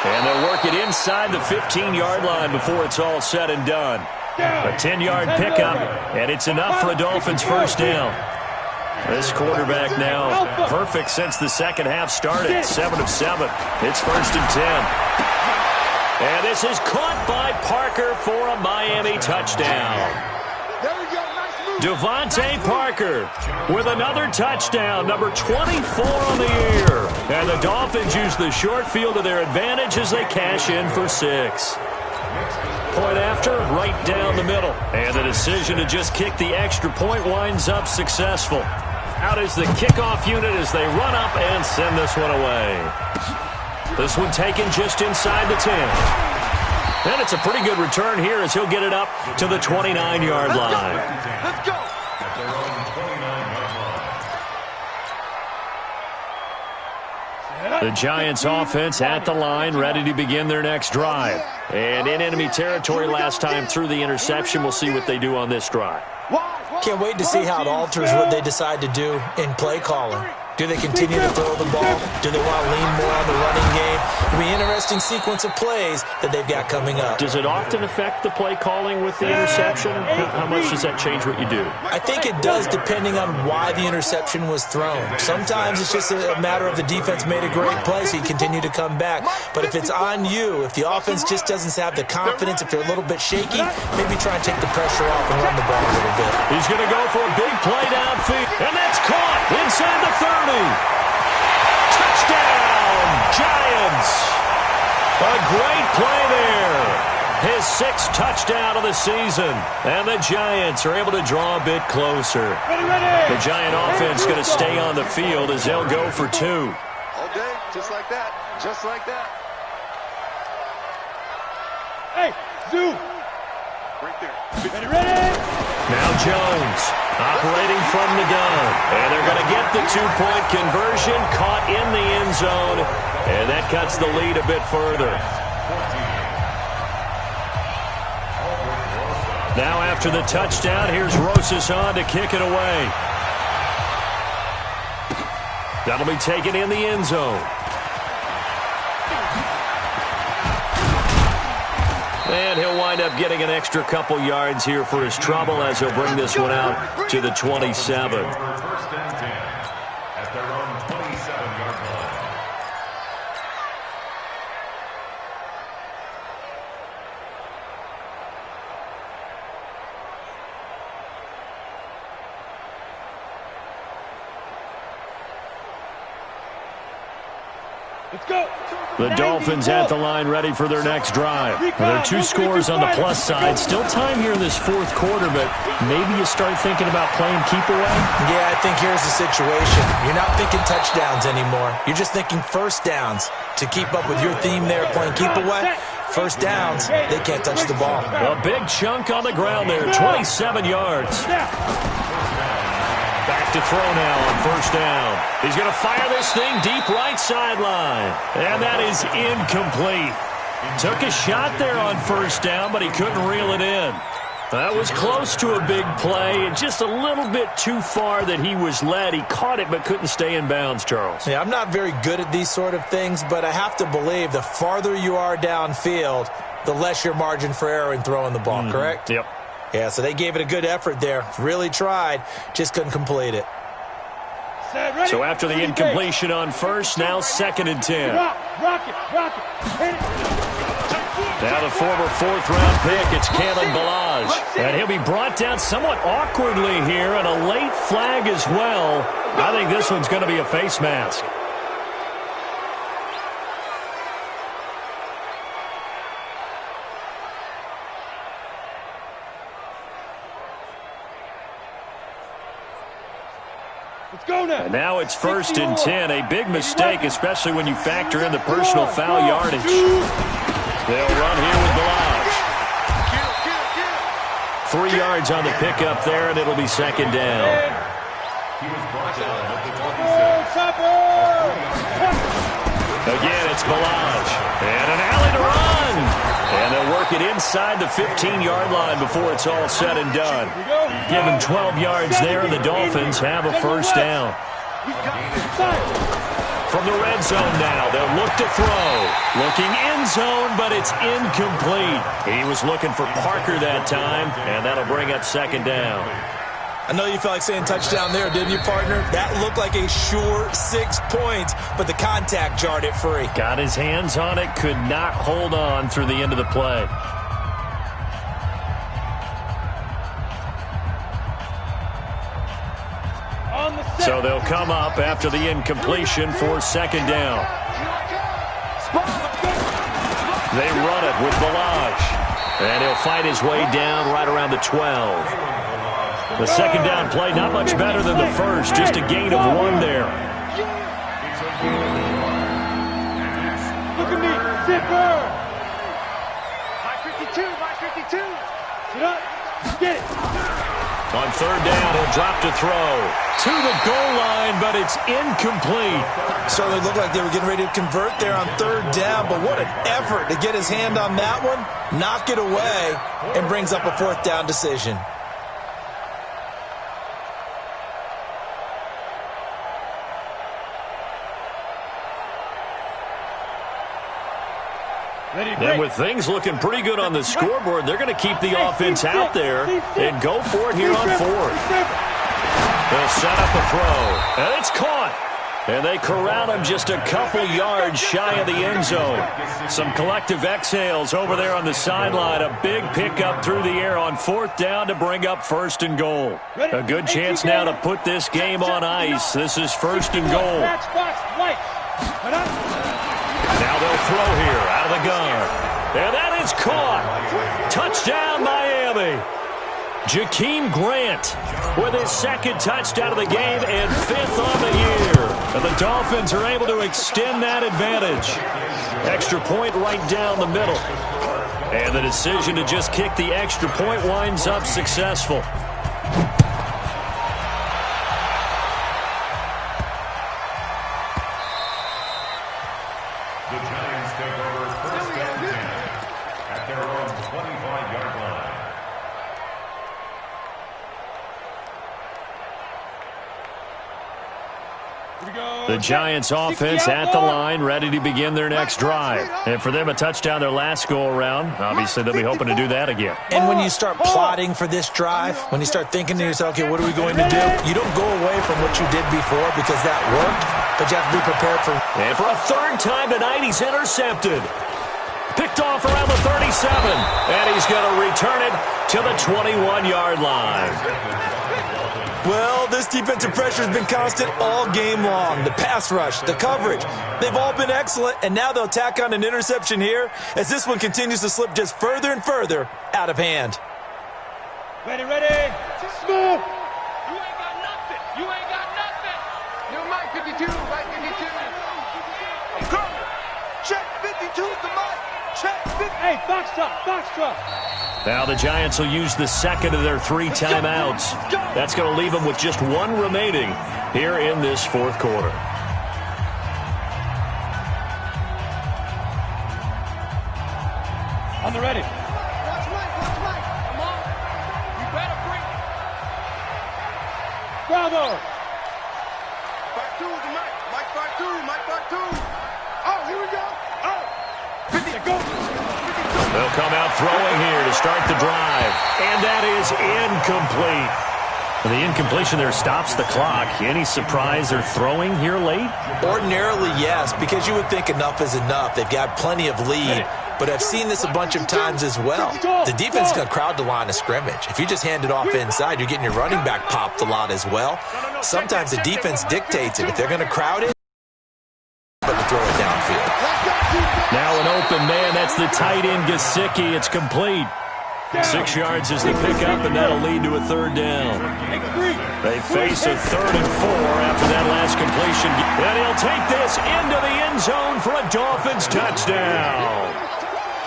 And they'll work it inside the 15-yard line before it's all said and done. A 10-yard pickup, and it's enough for a Dolphins first down. This quarterback now perfect since the second half started. 7 of 7. It's 1st and 10. And this is caught by Parker for a Miami touchdown. Devontae Parker with another touchdown, number 24 on the year. And the Dolphins use the short field to their advantage as they cash in for 6. Point after, right down the middle. And the decision to just kick the extra point winds up successful. Out is the kickoff unit as they run up and send this one away. This one taken just inside the 10. And it's a pretty good return here as he'll get it up to the 29-yard line. Let's go. The Giants offense at the line, ready to begin their next drive. And in enemy territory last time through the interception. We'll see what they do on this drive. Can't wait to see how it alters what they decide to do in play calling. Do they continue to throw the ball? Do they want to lean more on the running game? It'll be an interesting sequence of plays that they've got coming up. Does it often affect the play calling with the interception? How much does that change what you do? I think it does depending on why the interception was thrown. Sometimes it's just a matter of the defense made a great play, so you continue to come back. But if it's on you, if the offense just doesn't have the confidence, if they're a little bit shaky, maybe try and take the pressure off and run the ball a little bit. He's going to go for a big play downfield, and that's caught inside the 30. Touchdown, Giants. A great play there. His 6th touchdown of the season. And the Giants are able to draw a bit closer. The Giant offense going to stay on the field as they'll go for 2. All day, just like that. Just like that. Hey, Zoo. Right there. Ready? Now Jones operating from the gun. And they're going to get the 2-point conversion, caught in the end zone. And that cuts the lead a bit further. Now after the touchdown, here's Rosas on to kick it away. That'll be taken in the end zone. And he'll wind up getting an extra couple yards here for his trouble as he'll bring this one out to the 27. First and 10 at their own 27-yard line. Let's go. The Dolphins at the line ready for their next drive. There are 2 scores on the plus side. Still time here in this fourth quarter, but maybe you start thinking about playing keep away? Yeah, I think here's the situation. You're not thinking touchdowns anymore. You're just thinking first downs. To keep up with your theme there, playing keep away, first downs, they can't touch the ball. A big chunk on the ground there, 27 yards. Back to throw now on first down. He's going to fire this thing deep right sideline. And that is incomplete. Took a shot there on first down, but he couldn't reel it in. That was close to a big play, and just a little bit too far that he was led. He caught it but couldn't stay in bounds, Charles. Yeah, I'm not very good at these sort of things, but I have to believe the farther you are downfield, the less your margin for error in throwing the ball, correct? Yep. Yeah, so they gave it a good effort there. Really tried, just couldn't complete it. So after the incompletion on first, now 2nd and 10. Rock it. Hit it. Now the former 4th-round pick, it's Kalen Ballage. Balazs. And he'll be brought down somewhat awkwardly here, and a late flag as well. I think this one's going to be a face mask. Let's go now. And now it's 1st and 10. A big mistake, especially when you factor in the personal foul yardage. They'll run here with Balazs. 3 yards on the pickup there, and it'll be 2nd down. He was brought down at the 26. Again, it's Balazs. And an alley to run. And they'll work it inside the 15-yard line before it's all said and done. Give them 12 yards there, and the Dolphins have a 1st down. From the red zone now, they'll look to throw. Looking end zone, but it's incomplete. He was looking for Parker that time, and that'll bring up 2nd down. I know you felt like saying touchdown there, didn't you, partner? That looked like a sure 6 points, but the contact jarred it free. Got his hands on it, could not hold on through the end of the play. So they'll come up after the incompletion for 2nd down. They run it with Balazs. And he'll fight his way down right around the 12. The 2nd down play, not much better than the first, just a gain of 1 there. Look at me, zipper. My 52, my 52. Get up, get it. On 3rd down, he'll drop to throw. To the goal line, but it's incomplete. Certainly looked like they were getting ready to convert there on 3rd down, but what an effort to get his hand on that one, knock it away, and brings up a 4th down decision. And with things looking pretty good on the scoreboard, they're going to keep the offense out there and go for it here on 4th. They'll set up a throw, and it's caught. And they corral him just a couple yards shy of the end zone. Some collective exhales over there on the sideline. A big pickup through the air on 4th down to bring up 1st and goal. A good chance now to put this game on ice. This is 1st and goal. Now they'll throw here out of the gun. And that is caught. Touchdown, Miami. Jakeem Grant with his 2nd touchdown of the game and 5th on the year. And the Dolphins are able to extend that advantage. Extra point right down the middle. And the decision to just kick the extra point winds up successful. The Giants take over 1st and 10 at their own 25-yard line. The Giants offense at the line, ready to begin their next drive. And for them, a touchdown their last go-around. Obviously, they'll be hoping to do that again. And when you start plotting for this drive, when you start thinking to yourself, okay, what are we going to do? You don't go away from what you did before because that worked, but you have to be prepared for. And for a 3rd time tonight, he's intercepted. Picked off around the 37. And he's going to return it to the 21-yard line. Well, this defensive pressure has been constant all game long. The pass rush, the coverage, they've all been excellent, and now they'll tack on an interception here as this one continues to slip just further and further out of hand. Ready, smooth. You ain't got nothing. You ain't got nothing. You're my 52, my 52. I'm coming. Check 52's the mic. Check 50. Hey, foxtrot. Now the Giants will use the 2nd of their 3 timeouts. That's going to leave them with just 1 remaining here in this 4th quarter. On the ready. Watch Mike. Come on. You better bring it. Bravo. 5-2 is the mic. Mike 5-2. Oh, here we go. Oh. 50. Go. They'll come out throwing here to start the drive. And that is incomplete. The incompletion there stops the clock. Any surprise they're throwing here late? Ordinarily, yes, because you would think enough is enough. They've got plenty of lead. but I've seen this a bunch of times as well. The defense is going to crowd the line of scrimmage. If you just hand it off inside, you're getting your running back popped a lot as well. Sometimes the defense dictates it. If they're going to crowd it, but to throw it downfield. Now an open man. That's the tight end, Gesicki. It's complete. 6 yards is the pickup, and that'll lead to a third down. They face a 3rd and 4 after that last completion. And he'll take this into the end zone for a Dolphins touchdown.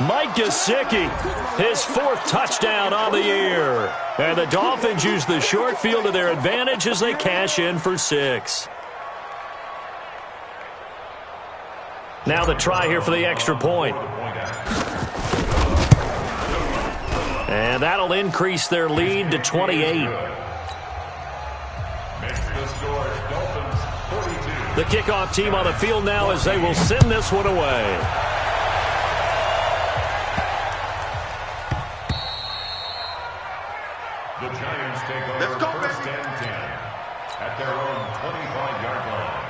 Mike Gesicki, his 4th touchdown on the year. And the Dolphins use the short field to their advantage as they cash in for 6. Now the try here for the extra point. And that'll increase their lead to 28. The kickoff team on the field now as they will send this one away. The Giants take over first and 10 at their own 25-yard line.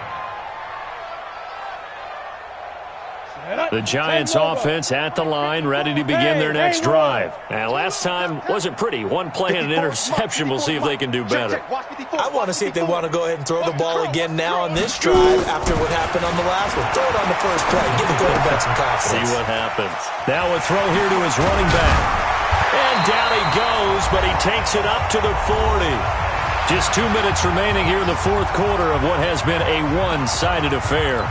The Giants offense at the line, ready to begin their next drive. And last time wasn't pretty. One play and an interception. We'll see if they can do better. I want to see if they want to go ahead and throw the ball again now on this drive after what happened on the last one. Throw it on the first play. Give the quarterback some confidence. See what happens. Now a throw here to his running back. And down he goes, but he takes it up to the 40. Just 2 minutes remaining here in the 4th quarter of what has been a one-sided affair.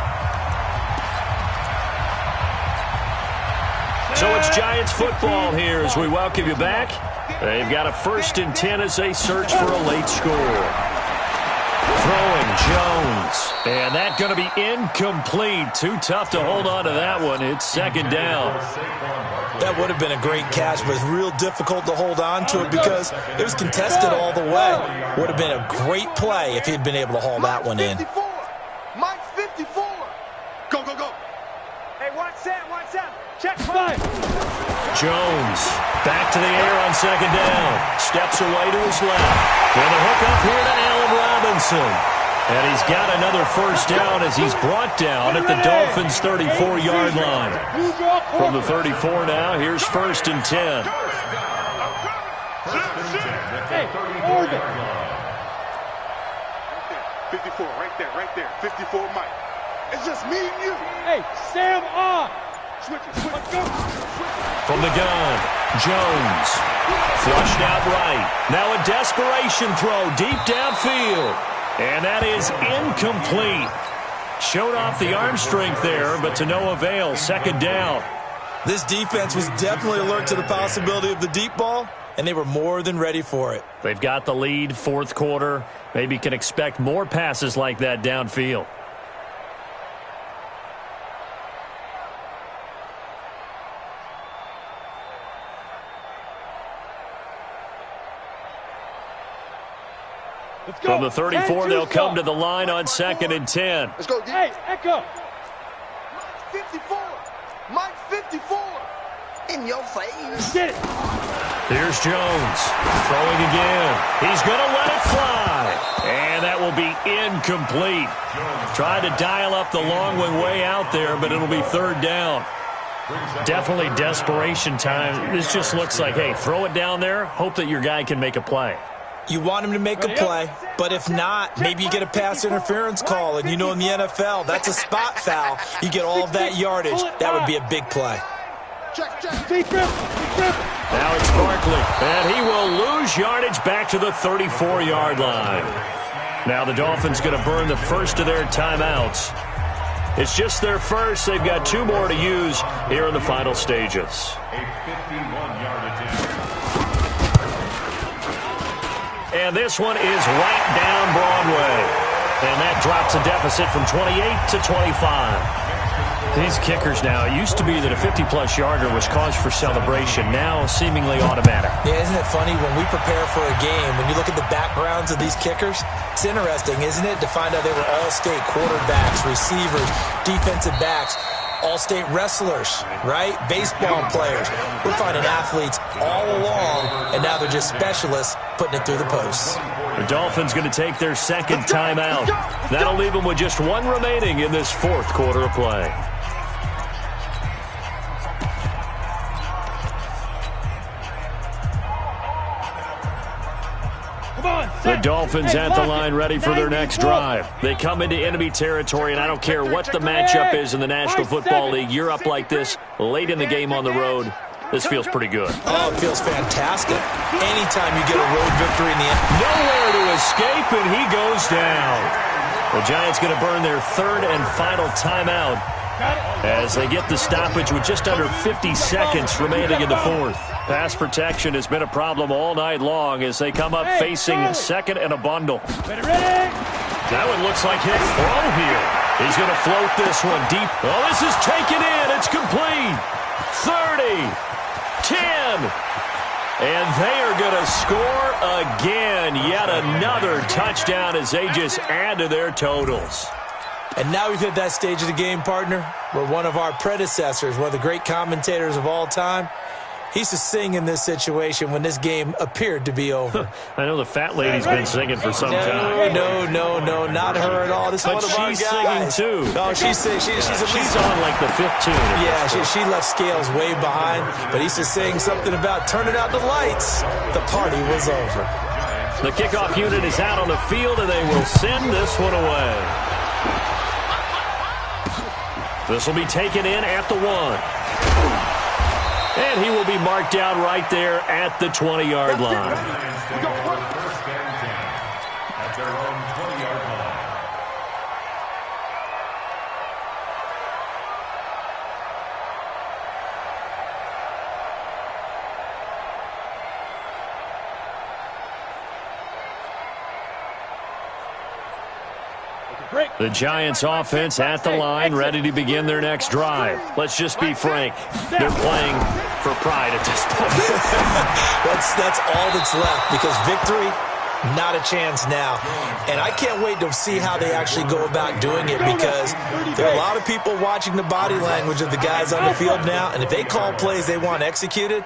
So it's Giants football here as we welcome you back. They've got a 1st and 10 as they search for a late score. Throwing Jones. And that's going to be incomplete. Too tough to hold on to that one. It's 2nd down. That would have been a great catch, but it's real difficult to hold on to it because it was contested all the way. Would have been a great play if he'd been able to haul that one in. Mike 54. Go, go, go. Hey, watch that. Check 5. Jones back to the air on 2nd down. Steps away to his left. And a hook up here to Allen Robinson. And he's got another 1st down as he's brought down at the Dolphins' 34-yard line. From the 34 now, here's 1st and 10. Hey, hold it. 54, right there. 54, Mike. It's just me and you. Hey, Sam on. Switch it. Go. From the gun, Jones. Flushed out right. Now a desperation throw deep downfield. And that is incomplete. Showed off the arm strength there, but to no avail. 2nd down. This defense was definitely alert to the possibility of the deep ball, and they were more than ready for it. They've got the lead, 4th quarter. Maybe can expect more passes like that downfield. From the 34, they'll come to the line on 2nd and 10. Let's go, D. Hey, Echo. Mike 54. In your face. Get it. Here's Jones. Throwing again. He's going to let it fly. And that will be incomplete. Tried to dial up the long one way out there, but it'll be 3rd down. Definitely desperation time. This just looks like, hey, throw it down there. Hope that your guy can make a play. You want him to make a play, but if not, maybe you get a pass interference call, and you know in the NFL, that's a spot foul. You get all of that yardage. That would be a big play. Now it's Barkley, and he will lose yardage back to the 34-yard line. Now the Dolphins going to burn the first of their timeouts. It's just their first. They've got 2 more to use here in the final stages. A 51-yard attempt. And this one is right down Broadway. And that drops a deficit from 28 to 25. These kickers now, it used to be that a 50-plus yarder was cause for celebration. Now seemingly automatic. Yeah, isn't it funny when we prepare for a game, when you look at the backgrounds of these kickers, it's interesting, isn't it, to find out they were all-state quarterbacks, receivers, defensive backs, all-state wrestlers, right? Baseball players. We're finding athletes all along, and now they're just specialists putting it through the posts. The Dolphins going to take their 2nd timeout. That'll leave them with just 1 remaining in this 4th quarter of play. The Dolphins at the line ready for their next drive. They come into enemy territory, and I don't care what the matchup is in the National Football League. You're up like this late in the game on the road. This feels pretty good. Oh, it feels fantastic. Anytime you get a road victory in the end. Nowhere to escape, and he goes down. The Giants going to burn their third and final timeout as they get the stoppage with just under 50 seconds remaining in the fourth. Pass protection has been a problem all night long as they come up facing second and a bundle. That one looks like his throw here. He's going to float this one deep. Oh, this is taken in. It's complete. 30, 10. And they are going to score again. Yet another touchdown as they just add to their totals. And now we've hit that stage of the game, partner, where one of our predecessors, one of the great commentators of all time, he used to sing in this situation when this game appeared to be over. I know the fat lady's been singing for some time. No, not her at all. This is one of our guys. She's singing too. Oh, she's on like the fifth tune. Yeah, she left Scales way behind, but he used to sing something about turning out the lights. The party was over. The kickoff unit is out on the field, and they will send this one away. This will be taken in at the 1. And he will be marked down right there at the 20-yard line. First and 10 at their own 20-yard line. The Giants offense at the line, ready to begin their next drive. Let's just be frank. They're playing for pride at this point. That's all that's left, because victory, not a chance now. And I can't wait to see how they actually go about doing it, because there are a lot of people watching the body language of the guys on the field now, and if they call plays they want executed,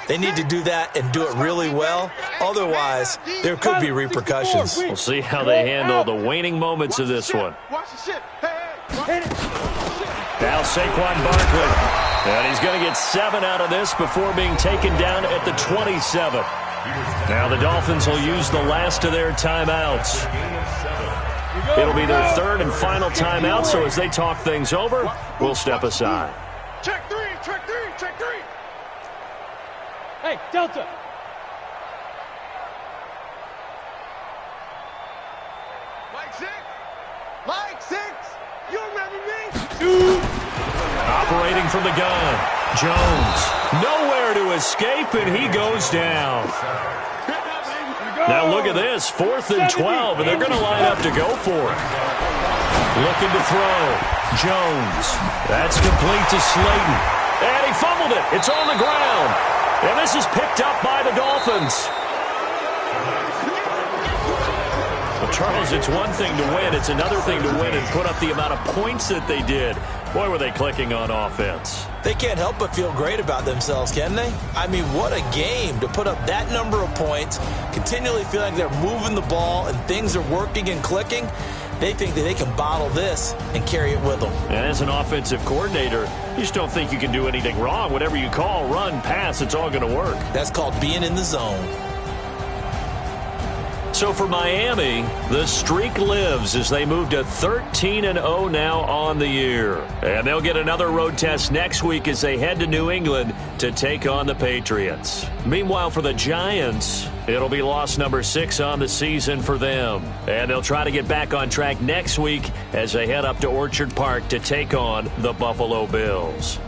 they need to do that and do it really well. Otherwise, there could be repercussions. We'll see how they handle the waning moments of this one. Now Saquon Barkley. And he's going to get 7 out of this before being taken down at the 27. Now the Dolphins will use the last of their timeouts. It'll be their third and final timeout, so as they talk things over, we'll step aside. Check three, check three, check three. Hey, Delta. Mike 6. You remember me? Operating from the gun, Jones. Nowhere to escape, and he goes down. Now look at this, 4th and 12, and they're going to line up to go for it. Looking to throw, Jones. That's complete to Slayton. And he fumbled it. It's on the ground. And this is picked up by the Dolphins. Well, Charles, it's one thing to win. It's another thing to win and put up the amount of points that they did. Boy, were they clicking on offense. They can't help but feel great about themselves, can they? I mean, what a game to put up that number of points, continually feeling like they're moving the ball and things are working and clicking. They think that they can bottle this and carry it with them. And as an offensive coordinator, you just don't think you can do anything wrong. Whatever you call, run, pass, it's all going to work. That's called being in the zone. So for Miami, the streak lives as they move to 13-0 now on the year. And they'll get another road test next week as they head to New England to take on the Patriots. Meanwhile, for the Giants, it'll be loss number 6 on the season for them. And they'll try to get back on track next week as they head up to Orchard Park to take on the Buffalo Bills.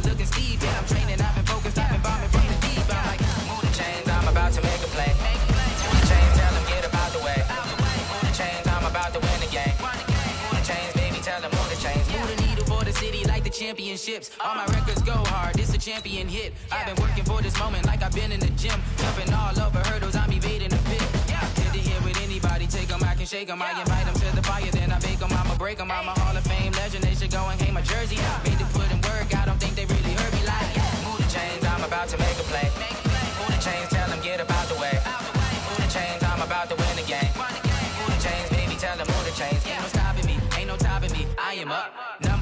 Looking Steve, yeah, I'm training, I've been focused, I've been bombing from the deep. I'm like, move the chains, I'm about to make a play. championships. All my records go hard, this a champion hit. I've been working for this moment like I've been in the gym. Jumping all over hurdles, I'm evading the pit. Hit to hit with anybody, take them, I can shake them. I invite them to the fire, then I bake them, I'ma break them. I'm a Hall of Fame legend, they should go and hang my jersey. Made to put in work, I don't think they really heard me like, move the chains, I'm about to make a play. Move the chains, tell them get about the way. Move the chains, I'm about to win the game. Move the chains, baby, tell them move the chains. Ain't no stopping me, ain't no topping me, I am up.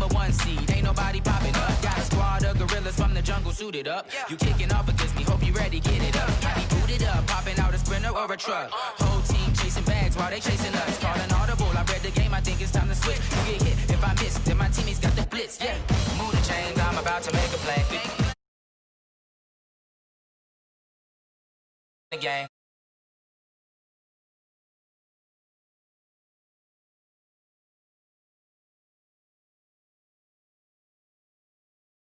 #1 seed, ain't nobody popping up. Got a squad of gorillas from the jungle suited up. You kicking off against me, hope you ready, get it up. I be booted up, popping out a Sprinter or a truck. Whole team chasing bags while they chasing us. Calling audible, I read the game, I think it's time to switch. You get hit, if I miss, then my teammates got the blitz, yeah. Move the chains, I'm about to make a play. The game.